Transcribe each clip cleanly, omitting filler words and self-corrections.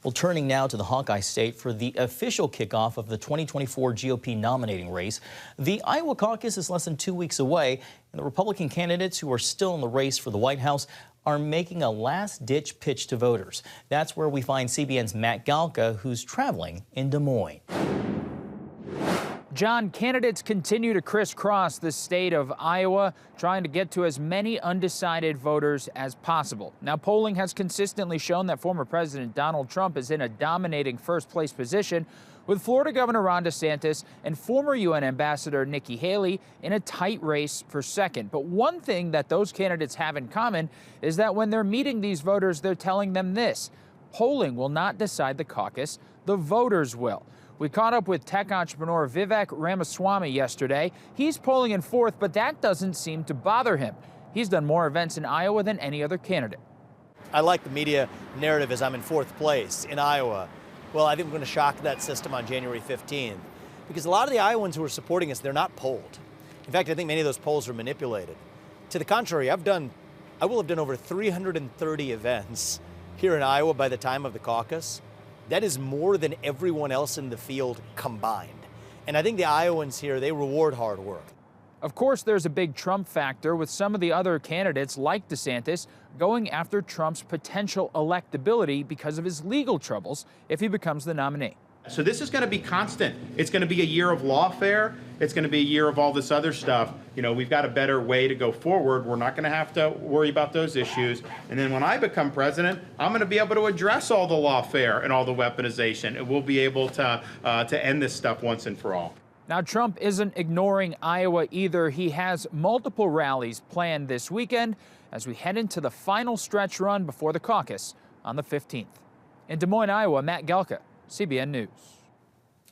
Well, turning now to the Hawkeye State for the official kickoff of the 2024 GOP nominating race. The Iowa caucus is less than 2 weeks away, and the Republican candidates who are still in the race for the White House are making a last-ditch pitch to voters. That's where we find CBN's Matt Galka, who's traveling in Des Moines. John, candidates continue to crisscross the state of Iowa, trying to get to as many undecided voters as possible. Now, polling has consistently shown that former President Donald Trump is in a dominating first-place position, with Florida Governor Ron DeSantis and former UN Ambassador Nikki Haley in a tight race for second. But one thing that those candidates have in common is that when they're meeting these voters, they're telling them this: polling will not decide the caucus, the voters will. We caught up with tech entrepreneur Vivek Ramaswamy yesterday. He's polling in fourth, but that doesn't seem to bother him. He's done more events in Iowa than any other candidate. I like the media narrative as I'm in fourth place in Iowa. Well, I think we're going to shock that system on January 15th, because a lot of the Iowans who are supporting us, they're not polled. In fact, I think many of those polls are manipulated. To the contrary, I will have done over 330 events here in Iowa by the time of the caucus. That is more than everyone else in the field combined. And I think the Iowans here, they reward hard work. Of course, there's a big Trump factor, with some of the other candidates, like DeSantis, going after Trump's potential electability because of his legal troubles if he becomes the nominee. So this is going to be constant. It's going to be a year of lawfare. It's going to be a year of all this other stuff. You know, we've got a better way to go forward. We're not going to have to worry about those issues. And then when I become president, I'm going to be able to address all the lawfare and all the weaponization. And we'll be able to end this stuff once and for all. Now, Trump isn't ignoring Iowa either. He has multiple rallies planned this weekend as we head into the final stretch run before the caucus on the 15th. In Des Moines, Iowa, Matt Galka, CBN News.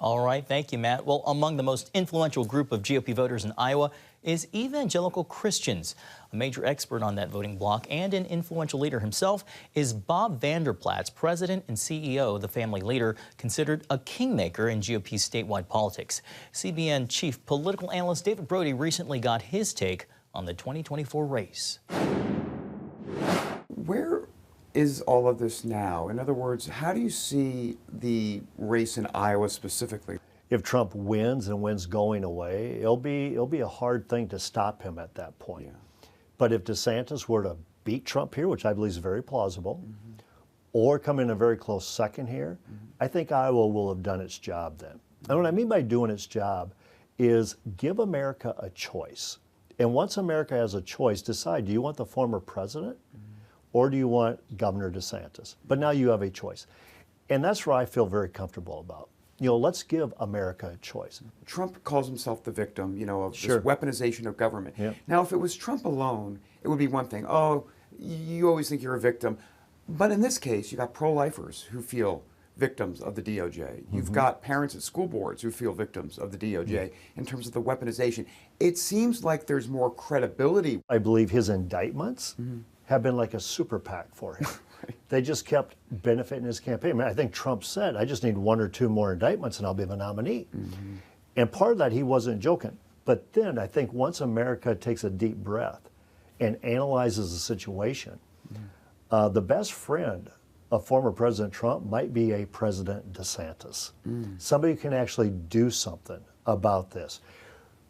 All right, thank you, Matt. Well, among the most influential group of GOP voters in Iowa is evangelical Christians. A major expert on that voting bloc and an influential leader himself is Bob Vander Plaats, president and CEO, the family leader, considered a kingmaker in GOP statewide politics. CBN chief political analyst David Brody recently got his take on the 2024 race. Where is all of this now? In other words, how do you see the race in Iowa specifically? If Trump wins and wins going away, it'll be a hard thing to stop him at that point. Yeah. But if DeSantis were to beat Trump here, which I believe is very plausible, or come in a very close second here, I think Iowa will have done its job then. And what I mean by doing its job is give America a choice. And once America has a choice, decide, do you want the former president or do you want Governor DeSantis? But now you have a choice. And that's where I feel very comfortable about. You know, let's give America a choice. Trump calls himself the victim, you know, of this weaponization of government. Yep. Now, if it was Trump alone, it would be one thing. Oh, you always think you're a victim. But in this case, you got pro-lifers who feel victims of the DOJ. You've got parents at school boards who feel victims of the DOJ in terms of the weaponization. It seems like there's more credibility. I believe his indictments have been like a super PAC for him. They just kept benefiting his campaign. I mean, I think Trump said, I just need 1 or 2 more indictments and I'll be the nominee. And part of that, he wasn't joking. But then I think once America takes a deep breath and analyzes the situation, the best friend of former President Trump might be a President DeSantis. Somebody who can actually do something about this.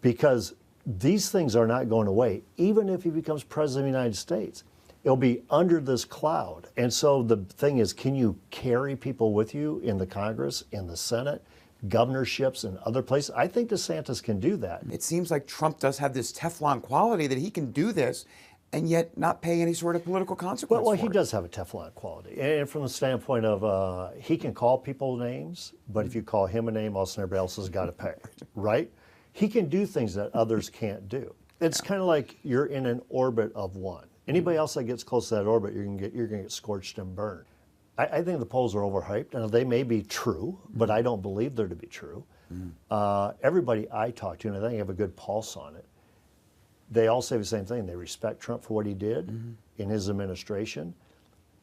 Because these things are not going away, even if he becomes President of the United States. It'll be under this cloud. And so the thing is, can you carry people with you in the Congress, in the Senate, governorships, and other places? I think DeSantis can do that. It seems like Trump does have this Teflon quality that he can do this and yet not pay any sort of political consequence. Well, he does have a Teflon quality. And from the standpoint of he can call people names, but if you call him a name, all of a sudden everybody else has got to pay, right? He can do things that others can't do. It's kind of like you're in an orbit of one. Anybody else that gets close to that orbit, you're going to get scorched and burned. I think the polls are overhyped, and they may be true, but I don't believe they're to be true. Everybody I talk to, and I think I have a good pulse on it, they all say the same thing. They respect Trump for what he did in his administration,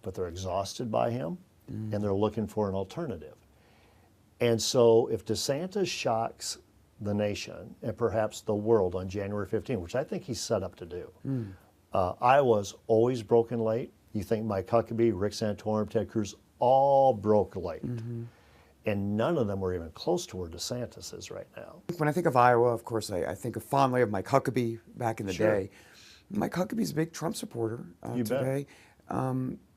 but they're exhausted by him, and they're looking for an alternative. And so if DeSantis shocks the nation and perhaps the world on January 15, which I think he's set up to do, Iowa's always broken late. You think Mike Huckabee, Rick Santorum, Ted Cruz, all broke late. And none of them were even close to where DeSantis is right now. When I think of Iowa, of course, I think fondly of Mike Huckabee back in the day. Mike Huckabee's a big Trump supporter today.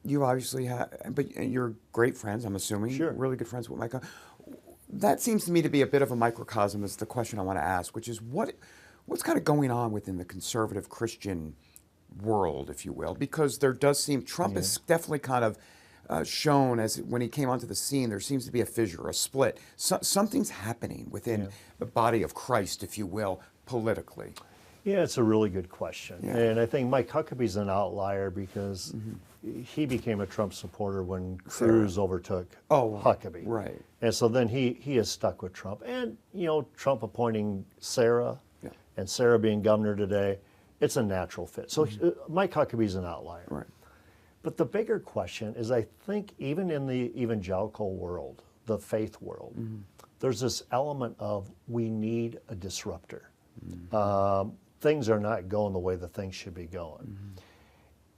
You obviously have, but you're great friends, I'm assuming. Really good friends with Mike. That seems to me to be a bit of a microcosm is the question I want to ask, which is what's kind of going on within the conservative Christian world, if you will, because there does seem, Trump is definitely kind of shown as when he came onto the scene, there seems to be a fissure, a split. Something's happening within the body of Christ, if you will, politically. Yeah, it's a really good question. And I think Mike Huckabee's an outlier because he became a Trump supporter when Cruz overtook Huckabee. Right. And so then he is stuck with Trump. And, you know, Trump appointing Sarah and Sarah being governor today, it's a natural fit. So Mike Huckabee's an outlier. Right. But the bigger question is, I think even in the evangelical world, the faith world, there's this element of we need a disruptor. Things are not going the way the things should be going.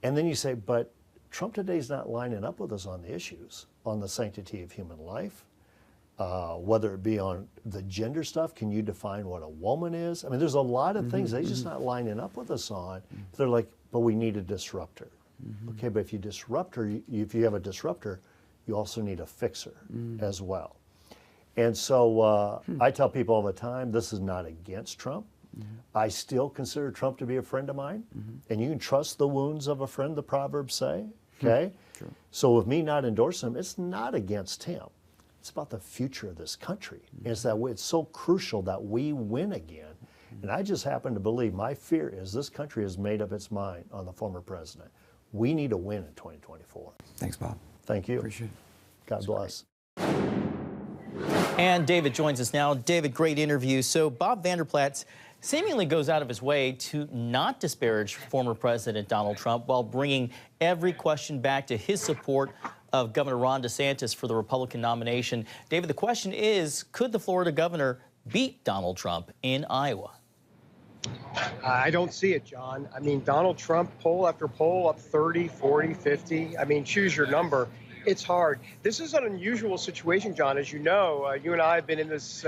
And then you say, but Trump today's not lining up with us on the issues, on the sanctity of human life, whether it be on the gender stuff. Can you define what a woman is? I mean, there's a lot of things that he's just not lining up with us on. They're like, but we need a disruptor. Okay, but if you disrupt her, if you have a disruptor, you also need a fixer as well. And so I tell people all the time, this is not against Trump. I still consider Trump to be a friend of mine. And you can trust the wounds of a friend, the Proverbs say. Okay? So with me not endorsing him, it's not against him. It's about the future of this country. And it's that way, it's so crucial that we win again. And I just happen to believe, my fear is this country has made up its mind on the former president. We need a win in 2024. Thanks, Bob. Thank you. Appreciate it. God bless. And David joins us now. David, great interview. So Bob Vander Plaats seemingly goes out of his way to not disparage former President Donald Trump while bringing every question back to his support of Governor Ron DeSantis for the Republican nomination. David, the question is, could the Florida governor beat Donald Trump in Iowa? I don't see it, John. I mean, Donald Trump, poll after poll, up 30, 40, 50. I mean, choose your number. It's hard. This is an unusual situation, John. As you know, you and I have been in this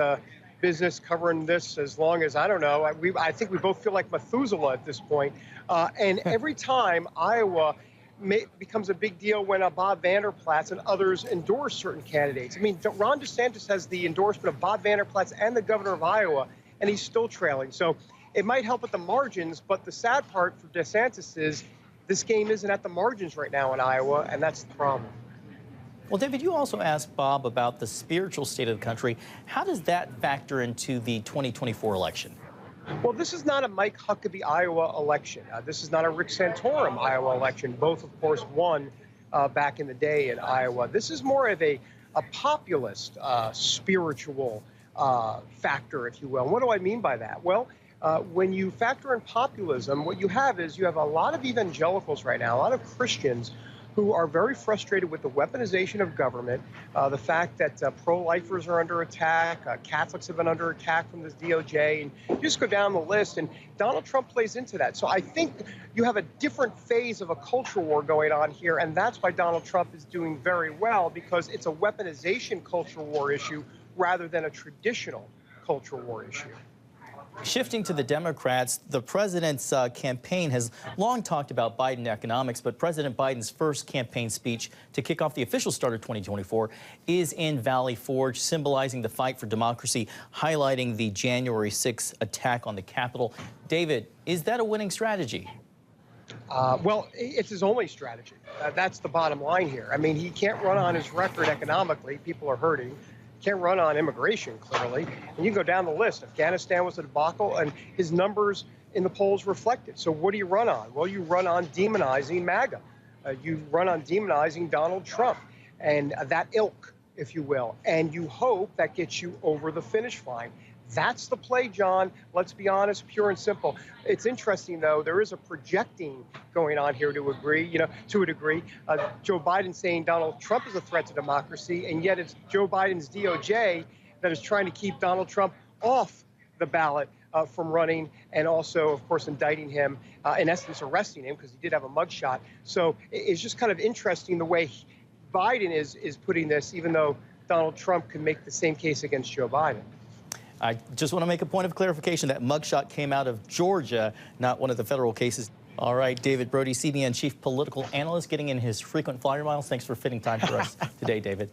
business covering this as long as, I don't know, I think we both feel like Methuselah at this point. And every time Iowa becomes a big deal when Bob Vander Plaats and others endorse certain candidates. I mean, Ron DeSantis has the endorsement of Bob Vander Plaats and the governor of Iowa, and he's still trailing. So it might help at the margins, but the sad part for DeSantis is this game isn't at the margins right now in Iowa, and that's the problem. Well, David, you also asked Bob about the spiritual state of the country. How does that factor into the 2024 election? Well, this is not a Mike Huckabee Iowa election. This is not a Rick Santorum Iowa election. Both, of course, won back in the day in Iowa. This is more of a populist spiritual factor, if you will. And what do I mean by that? Well, when you factor in populism, what you have is you have a lot of evangelicals right now, a lot of Christians who are very frustrated with the weaponization of government, the fact that pro-lifers are under attack, Catholics have been under attack from the DOJ, and you just go down the list, and Donald Trump plays into that. So I think you have a different phase of a culture war going on here, and that's why Donald Trump is doing very well, because it's a weaponization culture war issue rather than a traditional culture war issue. Shifting to the Democrats, the president's campaign has long talked about Biden economics, but President Biden's first campaign speech to kick off the official start of 2024 is in Valley Forge, symbolizing the fight for democracy, highlighting the January 6th attack on the Capitol. David, is that a winning strategy? Well, it's his only strategy. That's the bottom line here. I mean, he can't run on his record economically. People are hurting. Can't run on immigration, clearly. And you can go down the list. Afghanistan was a debacle, and his numbers in the polls reflect it. So what do you run on? Well, you run on demonizing MAGA. You run on demonizing Donald Trump and that ilk, if you will. And you hope that gets you over the finish line. That's the play, John. Let's be honest, pure and simple. It's interesting, though. There is a projecting going on here to a degree. Joe Biden saying Donald Trump is a threat to democracy, and yet it's Joe Biden's DOJ that is trying to keep Donald Trump off the ballot from running, and also, of course, indicting him, in essence, arresting him because he did have a mugshot. So it's just kind of interesting the way Biden is putting this, even though Donald Trump can make the same case against Joe Biden. I just want to make a point of clarification. That mugshot came out of Georgia, not one of the federal cases. All right, David Brody, CBN chief political analyst, getting in his frequent flyer miles. Thanks for fitting time for us today, David.